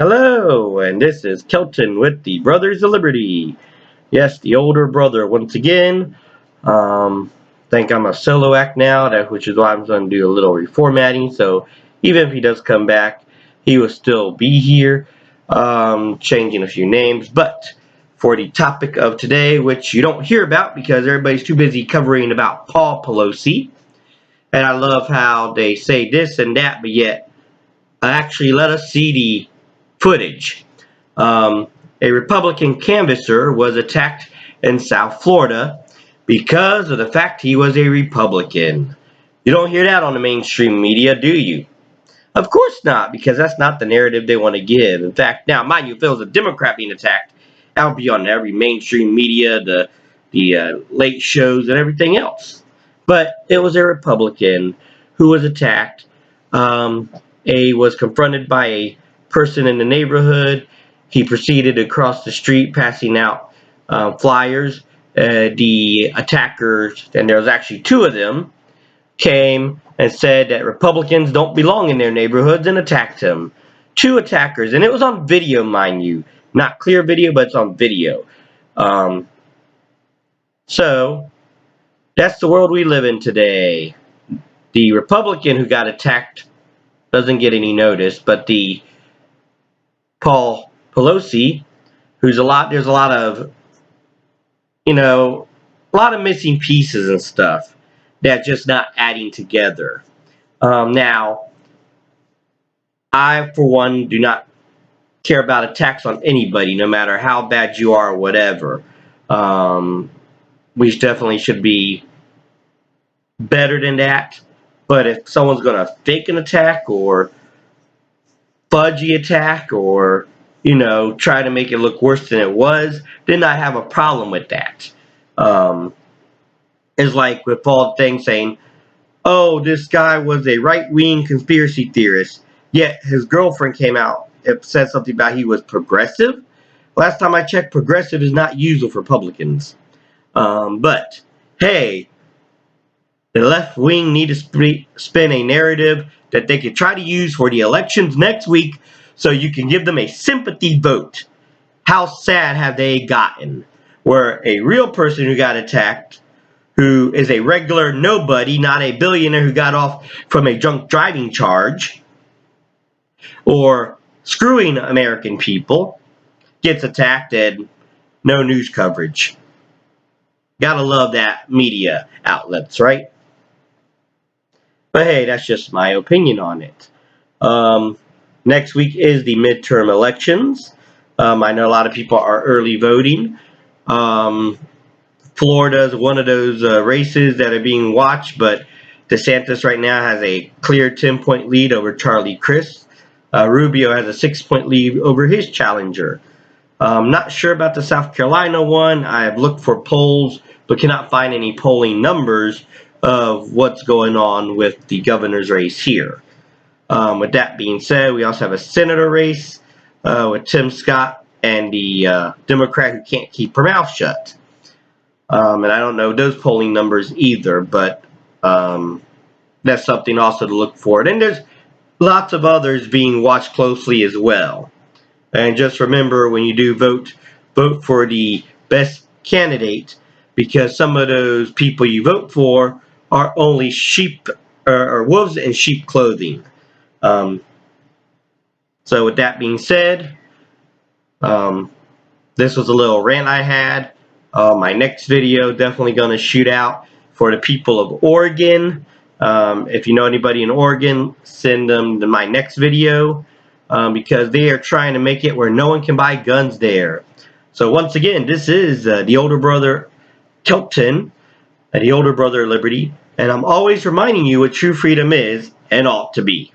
Hello, and this is Kelton with the Brothers of Liberty. Yes, the older brother once again. Think I'm a solo act now, which is why I'm going to do a little reformatting. So even if he does come back, he will still be here, changing a few names. But for the topic of today, which you don't hear about because everybody's too busy covering about Paul Pelosi, and I love how they say this and that, but yet actually let us see the footage. Um, a Republican canvasser was attacked in South Florida because of the fact he was a Republican. You don't hear that on the mainstream media, do you? Of course not, because that's not the narrative they want to give. In fact, now, mind you, if it was a Democrat being attacked, that would be on every mainstream media, the late shows, and everything else. But it was a Republican who was attacked. Um, was confronted by a person in the neighborhood. He proceeded across the street, passing out flyers. The attackers, and there was actually two of them, came and said that Republicans don't belong in their neighborhoods and attacked him. Two attackers, and it was on video, mind you. Not clear video, but it's on video. Um, so, that's the world we live in today. The Republican who got attacked doesn't get any notice, but the Paul Pelosi, there's a lot of, a lot of missing pieces and stuff that's just not adding together. Now, I, for one, do not care about attacks on anybody, no matter how bad you are or whatever. Um, we definitely should be better than that. But if someone's going to fake an attack or fudgy attack or, try to make it look worse than it was, then I have a problem with that. Um, it's like with Paul Thing saying, oh, this guy was a right-wing conspiracy theorist, yet his girlfriend came out and said something about he was progressive. Last time I checked, progressive is not used with Republicans. But, hey, the left wing need to spin a narrative that they could try to use for the elections next week so you can give them a sympathy vote. How sad have they gotten? Where a real person who got attacked, who is a regular nobody, not a billionaire who got off from a drunk driving charge, or screwing American people, gets attacked and no news coverage. Gotta love that media outlets, right? But hey, that's just my opinion on it. Um, Next week is the midterm elections. I know a lot of people are early voting. Um, Florida is one of those races that are being watched, but DeSantis right now has a clear 10-point lead over Charlie Crist. Rubio has a 6-point lead over his challenger. Not sure about the South Carolina one. I have looked for polls, but cannot find any polling numbers of what's going on with the governor's race here. With that being said, we also have a senator race with Tim Scott and the Democrat who can't keep her mouth shut. And I don't know those polling numbers either, but that's something also to look for. And there's lots of others being watched closely as well. And just remember, when you do vote, vote for the best candidate, because some of those people you vote for are only sheep or wolves in sheep clothing. So with that being said, this was a little rant I had. My next video definitely going to shoot out for the people of Oregon. If you know anybody in Oregon, send them to my next video because they are trying to make it where no one can buy guns there. So once again, this is the older brother Kelton, the older brother Liberty, and I'm always reminding you what true freedom is and ought to be.